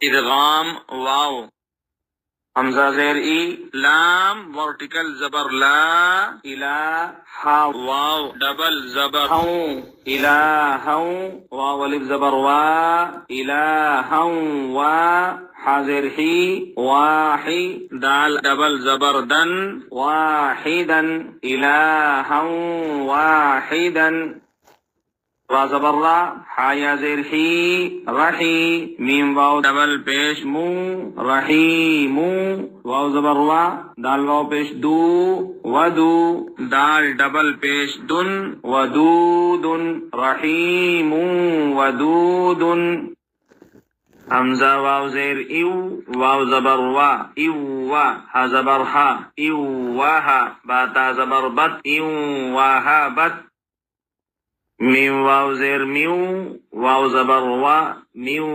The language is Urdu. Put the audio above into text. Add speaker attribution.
Speaker 1: ادغام واو حمزہ زیر ای لام ورٹیکل زبر لا الہ واو ڈبل زبر ہوں الہوں واو الف زبر وا الہوں وا حاضر ہی واحی دال ڈبل زبر دن واحدا الہوں واحدا را زبر را حایا زیر ہی رحی میم واو ڈبل پیش مو رحیم واو زبر وا دال واو پیش دو ودو دال ڈبل پیش دن ودود رحیم ودود حمزہ واو زیر ایو واو زبر وا ایو وا ہا زبر ہا ایو واہا باتا زبر بت ایو واہا بت میم واو زیر میو واو زبر وا میو